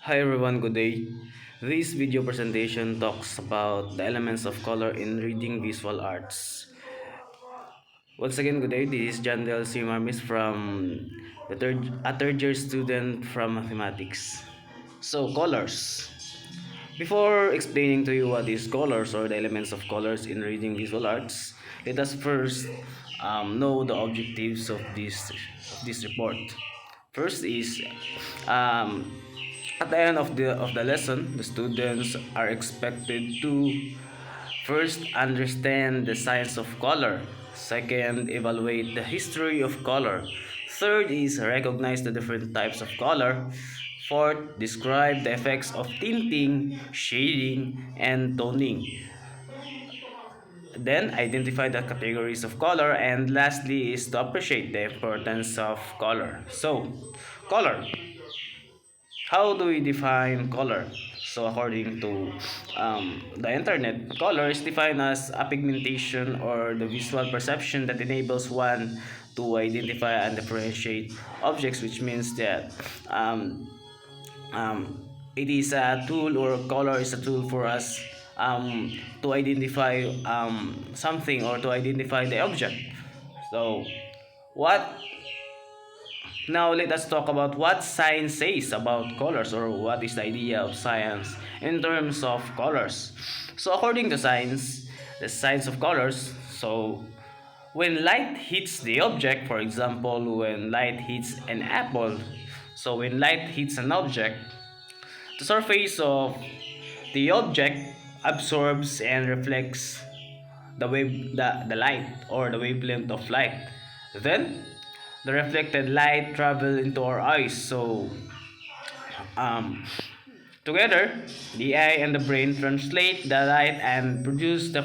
Hi everyone, good day. This video presentation talks about the elements of color in reading visual arts. Once again, good day. This is John Del C. Marmis from a third year student from mathematics. So, colors. Before explaining to you what is colors or the elements of colors in reading visual arts, let us first know the objectives of this report. First is um, at the end of the lesson, the students are expected to first understand the science of color. Second, evaluate the history of color. Third is recognize the different types of color. Fourth, describe the effects of tinting, shading, and toning. Then, identify the categories of color. And lastly is to appreciate the importance of color. So, color. How do we define color? So according to the internet, color is defined as a pigmentation or the visual perception that enables one to identify and differentiate objects, which means that um, it is a tool, or color is a tool for us to identify something, or to identify the object. So what now let us talk about what science says about colors, or what is the idea of science in terms of colors. So according to science, the science of colors, so when light hits the object, for example, when light hits an apple, so when light hits an object, the surface of the object absorbs and reflects the light, or the wavelength of light. Then the reflected light travel into our eyes. So um, together, the eye and the brain translate the light and produce the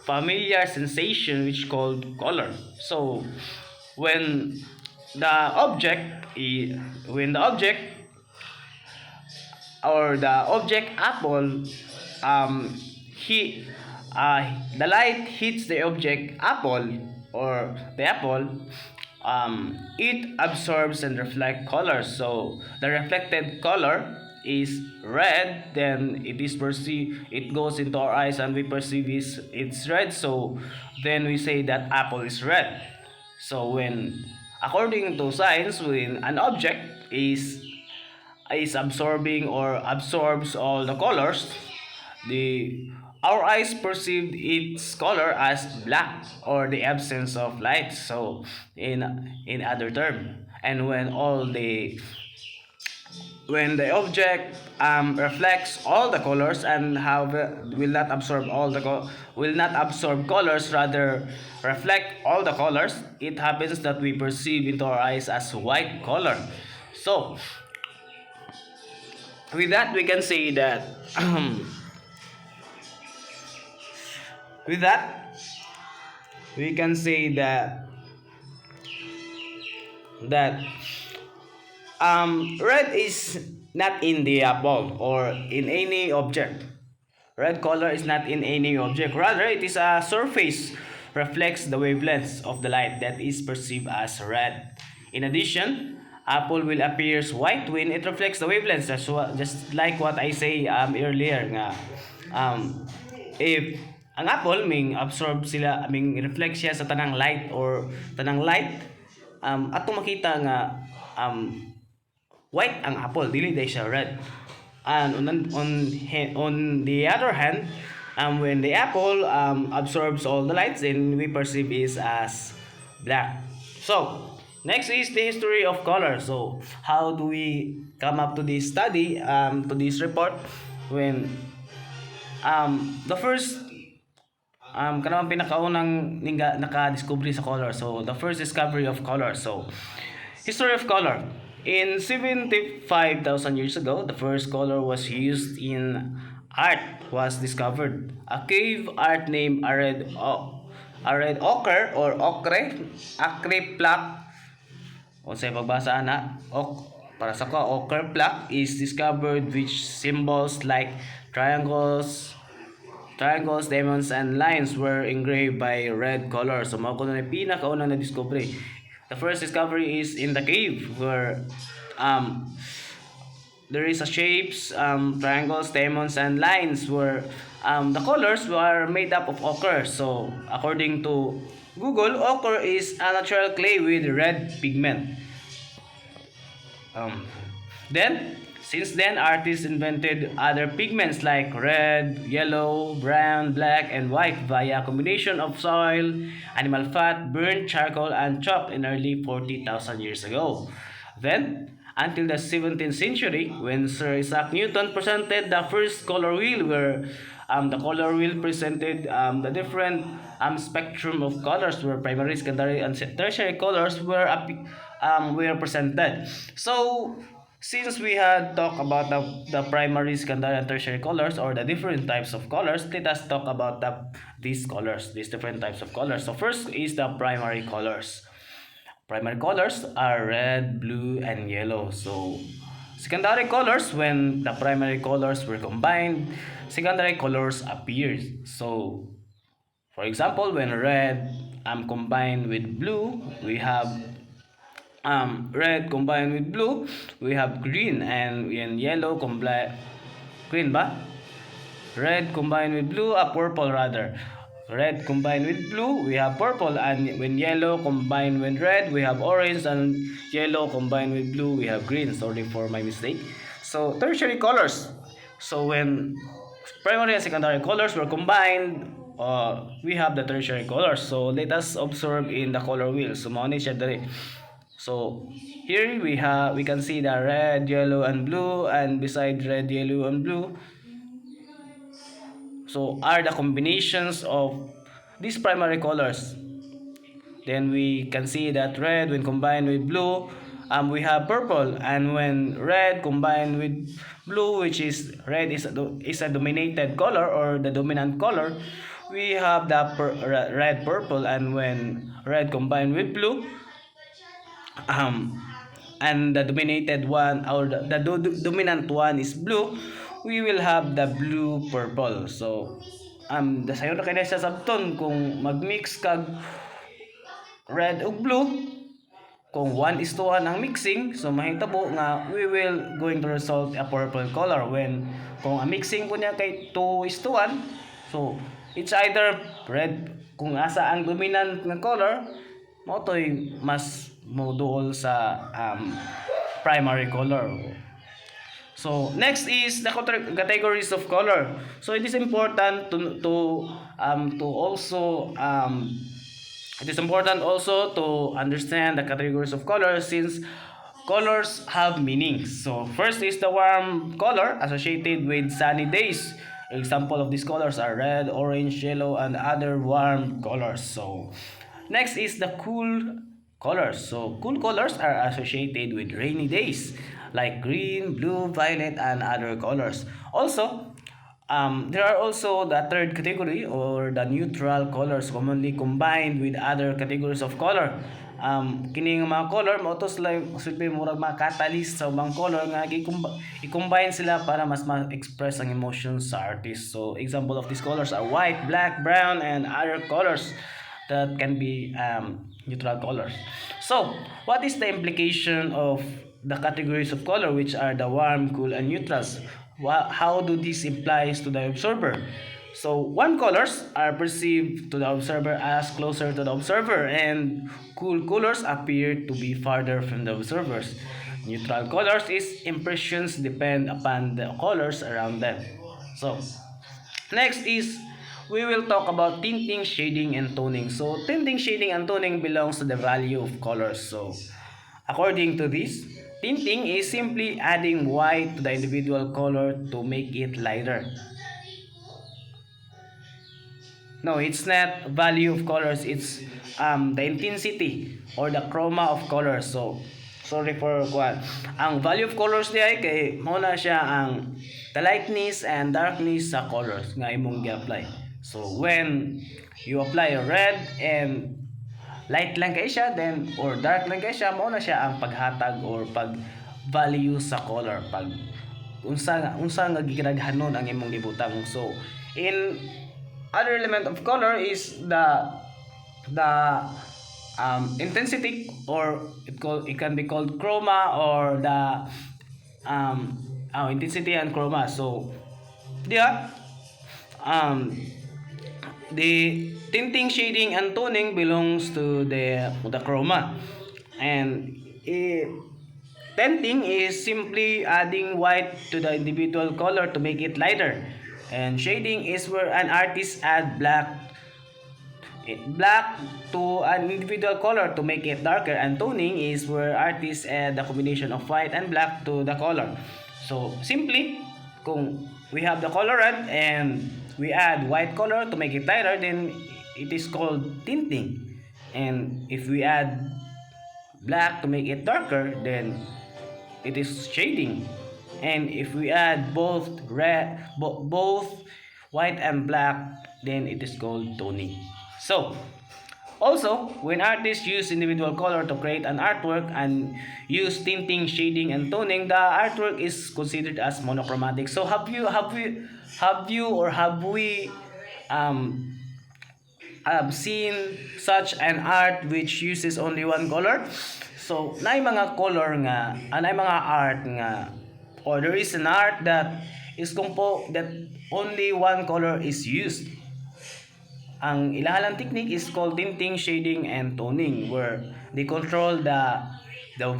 familiar sensation which called color. So when the when the object, or the object apple, um he the light hits the object apple, or the apple, it absorbs and reflects color. So the reflected color is red, then it goes into our eyes and we perceive it's red. So then we say that apple is red. So when, according to science, when an object is absorbing or absorbs all the colors, the our eyes perceive its color as black, or the absence of light. So in other term, and when the object reflects all the colors and have will not absorb will not absorb colors, rather reflect all the colors, it happens that we perceive into our eyes as white color. So with that we can say that with that we can say that red is not in the apple or in any object. Red color is not in any object, rather it is a surface reflects the wavelengths of the light that is perceived as red. In addition, apple will appear white when it reflects the wavelengths. That's what, just like what I say earlier nga, um, if ang apple ming absorb sila, ming reflect siya sa tanang light, or tanang light, ato makita nga um, white ang apple, dili day siya red. And on the other hand, when the apple absorbs all the lights, then we perceive it as black. So next is the history of color. So how do we come up to this study, to this report? When the first kanang pinakaunang naka-discovery sa color. So the first discovery of color. So history of color. In 75,000 years ago, the first color was used in art was discovered. A cave art named Ared Ochre or Ocre, Acre plaque, o sa pagbasa ana, para sa ko, ochre plaque is discovered, which symbols like triangles, diamonds, and lines were engraved by red color. So mao kuno ni pinakauna na discovery. The first discovery is in the cave, where um there is a shapes, triangles, diamonds, and lines where the colors were made up of ochre. So according to Google, ochre is a natural clay with red pigment. Um, since then, artists invented other pigments like red, yellow, brown, black, and white via a combination of soil, animal fat, burnt charcoal, and chalk in early 40,000 years ago. Then, until the 17th century, when Sir Isaac Newton presented the first color wheel, where the color wheel presented the different spectrum of colors, where primary, secondary, and tertiary colors were presented. So, since we had talked about the primary, secondary, and tertiary colors or the different types of colors, let us talk about these different types of colors. So first is the primary colors. Primary colors are red, blue, and yellow. So secondary colors, when the primary colors were combined, secondary colors appeared. So for example, when red combined with blue, we have red combined with blue, we have green, and when yellow combined green ba? Red combined with blue, purple rather. Red combined with blue, we have purple, and when yellow combined with red, we have orange, and yellow combined with blue, we have green. Sorry for my mistake. So tertiary colors. So when primary and secondary colors were combined, we have the tertiary colors. So let us observe in the color wheel. So mao ni siya diri. So here we can see the red, yellow, and blue, and beside red, yellow, and blue, so are the combinations of these primary colors. Then we can see that red when combined with blue, we have purple, and when red combined with blue, which is red is a dominated color or the dominant color, we have the red purple, and when red combined with blue, um, and the dominated one or dominant one is blue, we will have the blue purple. So dasayo na kay sa sabton kung magmix kag red ug blue, kung 1 is to 1 ang mixing, so mahitabo nga we will going to result a purple color. When kung ang mixing po niya kay 2 is to 1, so it's either red kung asa ang dominant nga color, mo to'y mas moduol sa primary color. So next is the categories of color. So it is important to understand the categories of color, since colors have meanings. So first is the warm color associated with sunny days. Example of these colors are red, orange, yellow, and other warm colors. So next is the cool colors. So cool colors are associated with rainy days, like green, blue, violet, and other colors. Also, there are also the third category, or the neutral colors, commonly combined with other categories of color. Kining mga color mo to sila silbi murag mga catalyst sa ubang color nga i-combine sila para mas ma-express ang emotions sa artist. So example of these colors are white, black, brown, and other colors that can be neutral colors. So what is the implication of the categories of color, which are the warm, cool, and neutrals? How do this implies to the observer? So warm colors are perceived to the observer as closer to the observer, and cool colors appear to be farther from the observers. Neutral colors is impressions depend upon the colors around them. So next is we will talk about tinting, shading, and toning. So tinting, shading, and toning belongs to the value of colors. So according to this, tinting is simply adding white to the individual color to make it lighter. No, it's not value of colors. It's the intensity or the chroma of colors. So, sorry for what. Ang value of colors diay kay mao na siya ang the lightness and darkness sa colors nga imong gi-apply. So, when you apply red and light lang kay siya, then or dark lang kay siya, mao na siya ang paghatag or pag value sa color, pag unsa nga gikinaghanon ang imong gibutang. So in other element of color is the intensity, or it can be called chroma, or the intensity and chroma. So yeah, um, the tinting, shading, and toning belongs to the chroma, and tinting is simply adding white to the individual color to make it lighter, and shading is where an artist add black to an individual color to make it darker, and toning is where artists add the combination of white and black to the color. So simply, kung we have the color red and we add white color to make it lighter, then it is called tinting. And if we add black to make it darker, then it is shading. And if we add both white and black, then it is called toning. So also, when artists use individual color to create an artwork and use tinting, shading, and toning, the artwork is considered as monochromatic. So have we um seen such an art which uses only one color? So naay mga color nga, naay mga art nga, or there is an art that is that only one color is used. Ang ilahalang technique is called tinting, shading, and toning, where they control the the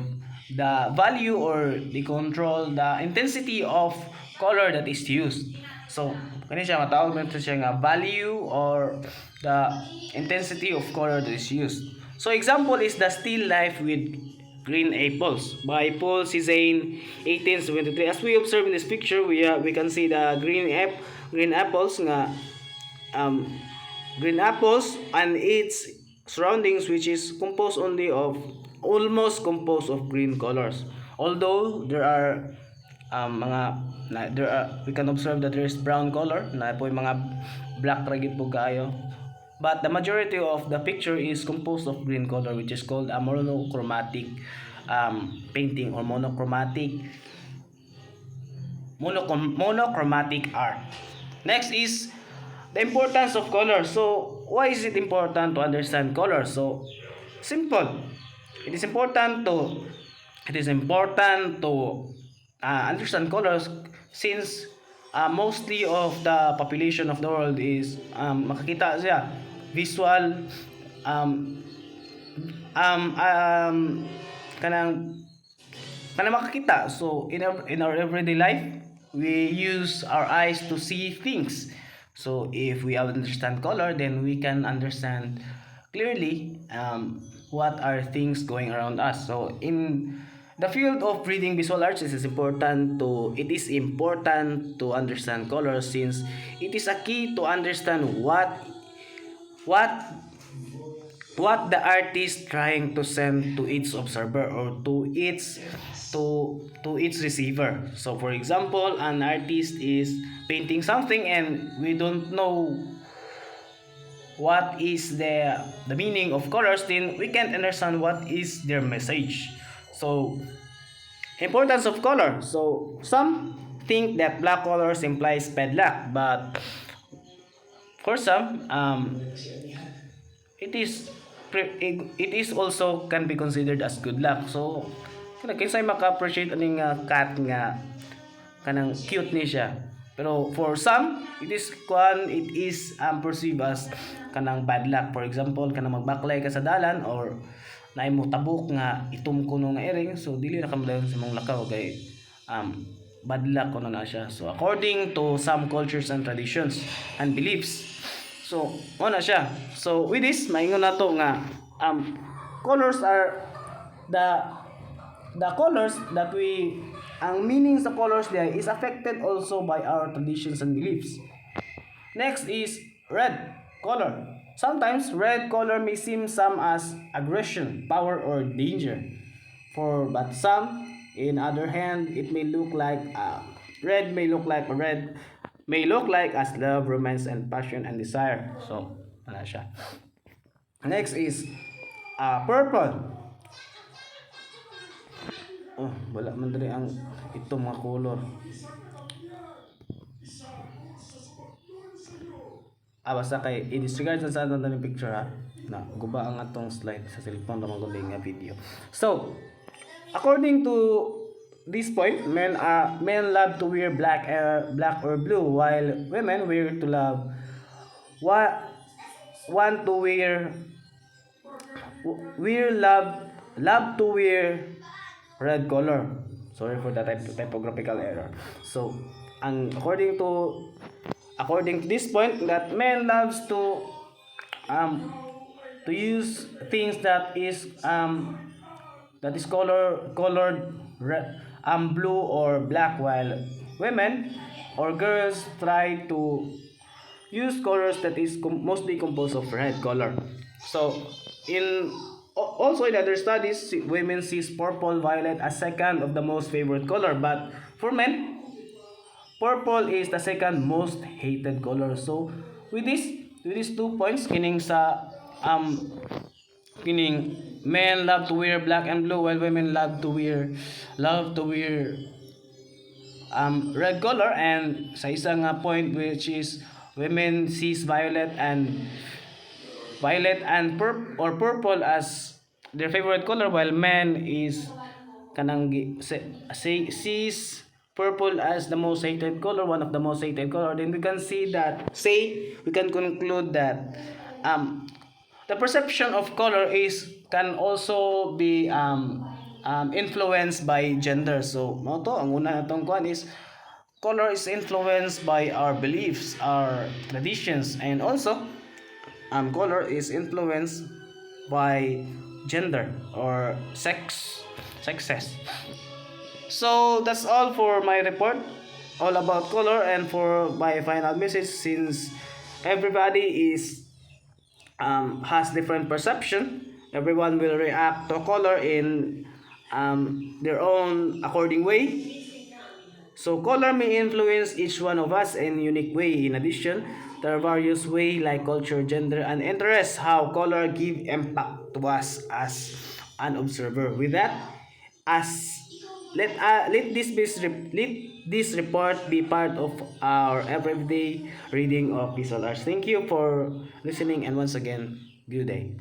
value, or they control the intensity of color that is used. So kani siya matawag nito siya nga value or the intensity of color that is used. So example is the still life with green apples by Paul Cézanne 1873. As we observe in this picture, we can see the green apples nga um green apples and its surroundings, which is almost composed of green colors, although there are we can observe that there is brown color na po yung mga black ragit po kayo, but the majority of the picture is composed of green color, which is called a monochromatic painting, or monochromatic art. Next is the importance of color. So why is it important to understand color? So simple. It is important to understand colors, since mostly of the population of the world is makakita siya visual um, kanang makakita. So in our everyday life, we use our eyes to see things. So if we understand color, then we can understand clearly what are things going around us. So in the field of reading visual arts, it is important to understand color, since it is a key to understand what the artist trying to send to its observer, or to its receiver. So for example, an artist is painting something and we don't know what is the meaning of colors, then we can't understand what is their message. So importance of color. So some think that black colors implies bad luck, but for some it is also can be considered as good luck. So kinsay maka-appreciate aning cat nga kanang cute ni siya, pero for some it is perceived as kanang bad luck. For example, kanang magbaklay ka sa dalan, or naay mo tabok nga itom kuno nga iring, so dili na kamadayon sa mong lakaw kay bad luck kuno na siya. So according to some cultures and traditions and beliefs, so mo na siya. So with this, maingon nato nga colors are the colors that ang meaning sa colors there is affected also by our traditions and beliefs. Next is red color. Sometimes red color may seem some as aggression, power, or danger. But some, in other hand, it may look like red may look like as love, romance, and passion and desire. So, wala siya. Next is purple. Oh, wala man diri ang itong mga color. Basta kay i-disregard sa aton ng picture ha. Na guba ang atong slide sa cellphone ra maguli nga video. So, according to this point, men love to wear black or blue, while women wear to love what want to wear love to wear red color. Sorry for the typographical error. So, according to this point, that men loves um to use things that is colored red, blue or black, while women or girls try to use colors that is mostly composed of red color. So in also in other studies, women sees purple violet as second of the most favorite color, but for men, purple is the second most hated color. So with these 2 points, kining men love to wear black and blue, while women love to wear red color, and sa isang point, which is women sees purple as their favorite color, while men is sees purple as the most hated color, one of the most hated color. Then we can conclude that the perception of color is can also be influenced by gender. So mo to ang una natong kuan is color is influenced by our beliefs, our traditions, and also color is influenced by gender or sexes. So that's all for my report, all about color, and for my final message, since everybody has different perception, everyone will react to color in their own according way. So color may influence each one of us in unique way. In addition, there are various ways like culture, gender, and interest how color give impact to us as an observer. With that, as let this report be part of our everyday reading of visual arts. Thank you for listening, and once again, good day.